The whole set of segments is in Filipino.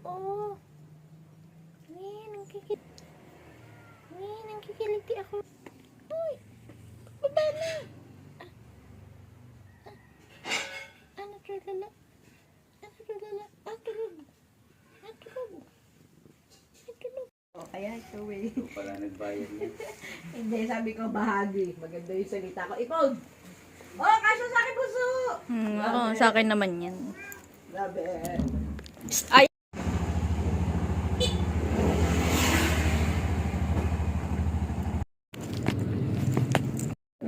Oo. Nangkikiliti ako. Uy! Baba na! Ano tulala? Ano tulala? Tulog! Tulog! Tulog! Kaya ito eh. Ito pala nagbayad niya. Hindi, sabi ko bahagi. Maganda yung salita ko. Ipod! Oh, kasya sa akin puso! Oo, sa akin naman yan. Grabe. Ay!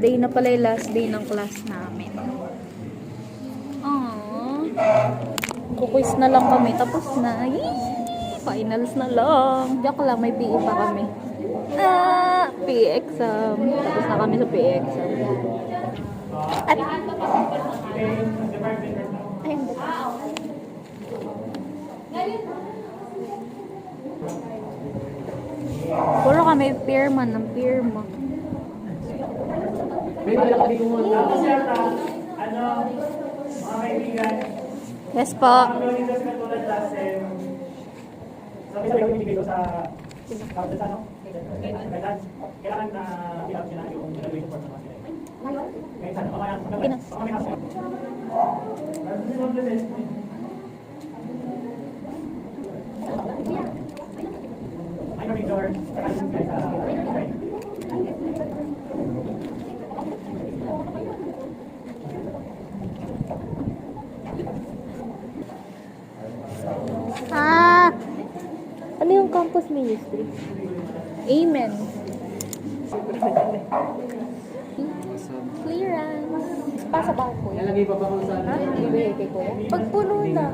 Day na pala yung last day ng class namin. Aww. Kukuis na lang kami. Tapos na. Yee! Finals na lang. Diyak lang, may PE pa kami. PE exam. Tapos na kami sa PE exam. At... Ay, hindi. Puro kami pirma ng pirma. Yes po. Sabi sa yung ibigay ko sa ano? Kailangan na pilap nila yung graduation form naman. Kaya sana mamaya ay kami George. Ano yung campus ministry? Amen. Clearance. Pasa ba ako? Nalagay pa ba kung saan? Pagpuno na.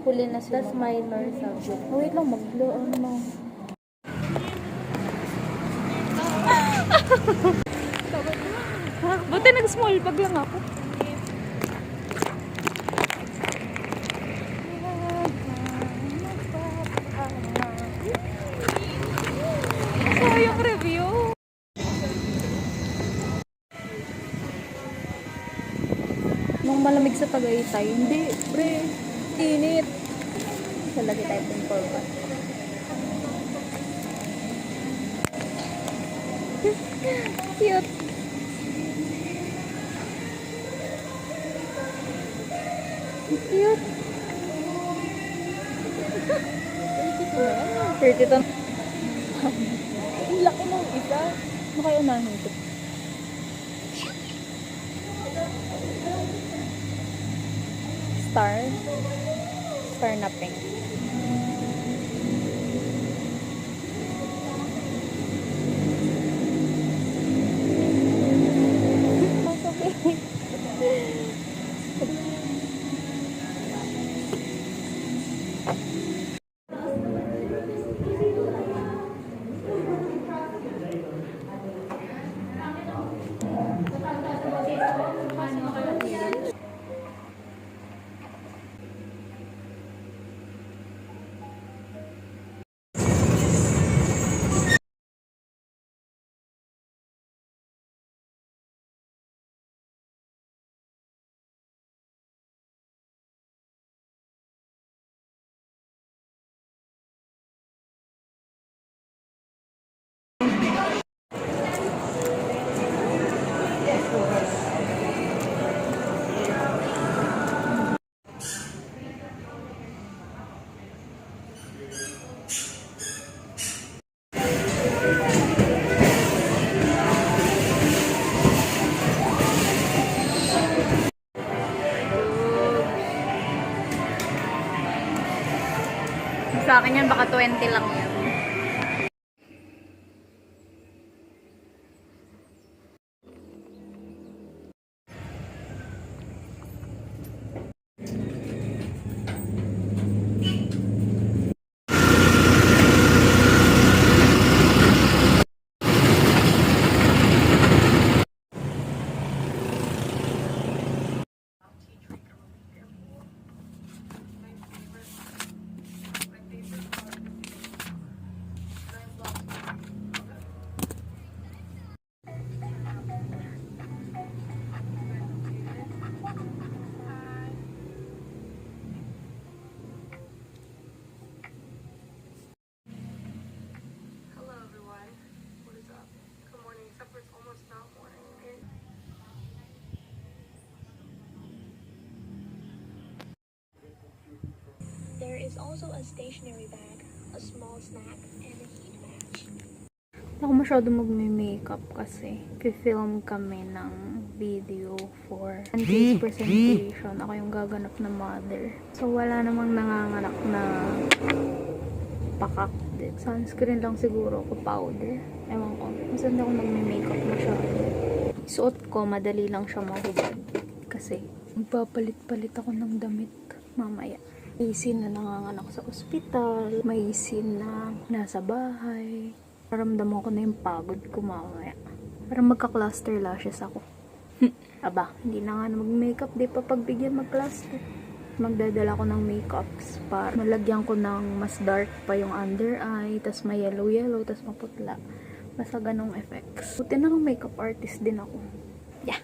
Huli na siya. That's minor subject. Oh, wait lang, mag-blow mo. Buti nag-small pag lang ako. Yung review. Nung malamig sa Tagaytay, hindi, pre, init. So, lagi tayo pimple pa. Cute. Cute. 32. Ang laki ng isa. Ano kayo unahin ito? Star. Star na pink. Sa akin yan, baka 20 lang yan. is also a stationery bag, a small snack, and a heat match. Hindi ako masyado magme-makeup kasi film kami ng video for case presentation. Ako yung gaganap na mother. So, wala namang nanganganak na pakak. Sunscreen lang siguro ako, powder. Ewan ko. Mas hindi ako magme-makeup masyado. Suot ko, madali lang siya mahubad. Kasi, magpapalit-palit ako ng damit mamaya. May scene na nanganganak sa ospital. May scene na nasa bahay. Naramdaman ko na yung pagod ko mamaya. Parang magka-cluster lashes ako. Aba, hindi na nga na mag-makeup. Di pa pagbigyan mag-cluster. Magdadala ko ng makeups para malagyan ko ng mas dark pa yung under eye, tas may yellow, tas maputla. Basta ganong effects. Buti na ng makeup artist din ako. Yeah.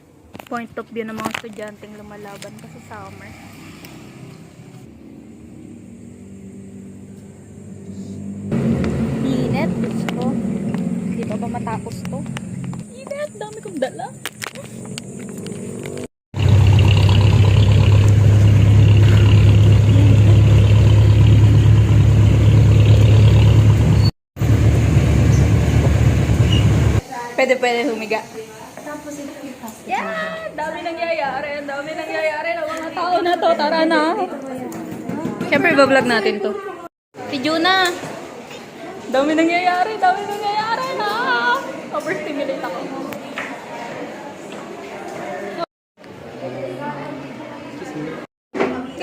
Point of view ng mga estudyanteng lumalaban pa sa summer. Init, gusto. Di ba ba matapos to? Init, dami kong dala. Pwede humiga. Yeah! Dami nangyayari ng mga tao na to. Tara na. Siyempre, bablog natin to. Si Juna. Dami nangyayari na. Overstimulate ako.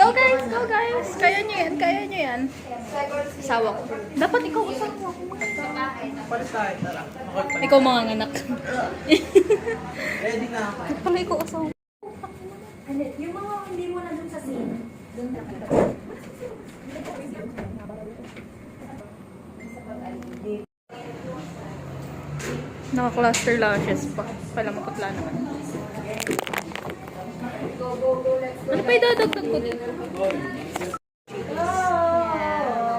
Go guys! Kaya nyo yan. Asawa ko. Dapat ikaw asawa ko. Ikaw mga anak. Ready na ako. Pala ikaw asawa ko. Yung mga hindi mo na dun sa scene, dun na kita. Naka-cluster lashes pa. Pala maputla naman. Ano pa idadagdag ko dito?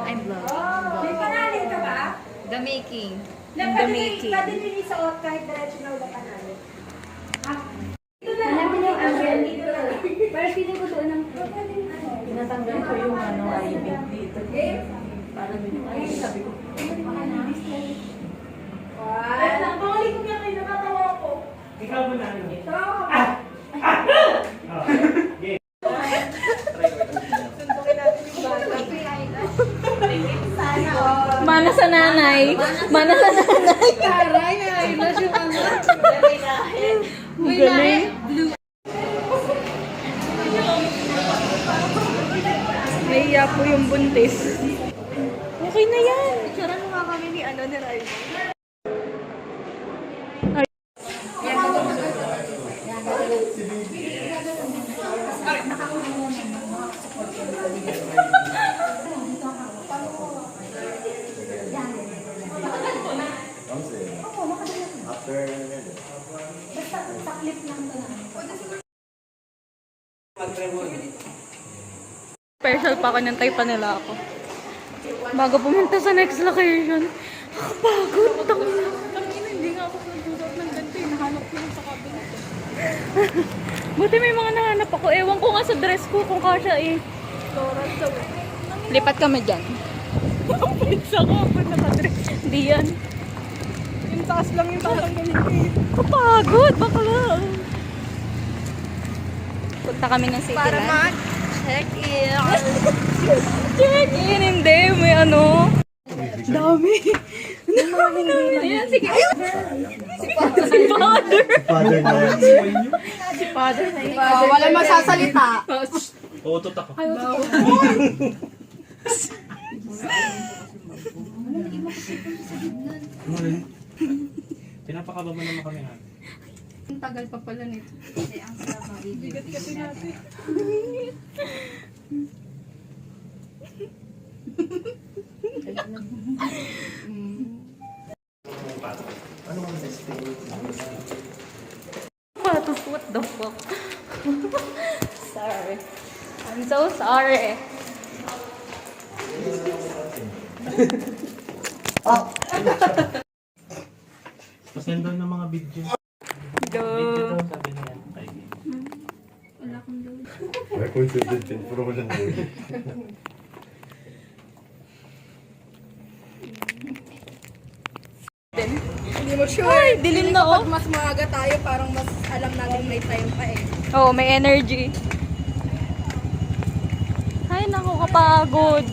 I'm vlogging. May panalin ka ba? The making. Pwede din isuot kahit diretso na ulit panalin. Hanapin yung angle dito. Pero feeling ko doon ang Tinatanggal ko yung ibig dito. Para din yung sabi ko. Pangalik ko niya kayo, nakatawa ko. Ikaw mo na. Mana sa nanay. Taray, eyelash yung ano. Galing. Naiya po yung buntis. Okay na yan. Picturean mo nga kami ni Raimo. Special pa, kinantay pa nila ako. Bago pumunta sa next location. Nakapagod. Tangina, hindi nga ako nagdudot ng ganito. Nahanap ko lang sa cabinet. Buti may mga nahanap ako. Ewan ko nga sa dress ko kung kasya eh. Lipat kami dyan. Pizza ko ako nakadress. Hindi yan. Yung taas lang yung tatanggalin ko eh. Kapagod, bakla. Punta kami ng City Para Land. Check-in. Check-in, hindi. May ano. Dami. Ayan, sige. Si Father. Wala masasalita. Uutot ako. Pinapakaba mo naman kami ha. Ang tagal pa pala nito. Kasi ang sarap ng video. Bigat kasi natin. Patos, what the fuck? Sorry. I'm so sorry. Pasendon ng mga video. Go. Video daw, sabi niya. Coincidence, puro ko lang. Hindi mo sure. Ay, dilim na, oh. Pag mas maaga tayo, parang mas alam natin may time pa eh. Oo, may energy. Ay, naku, kapagod.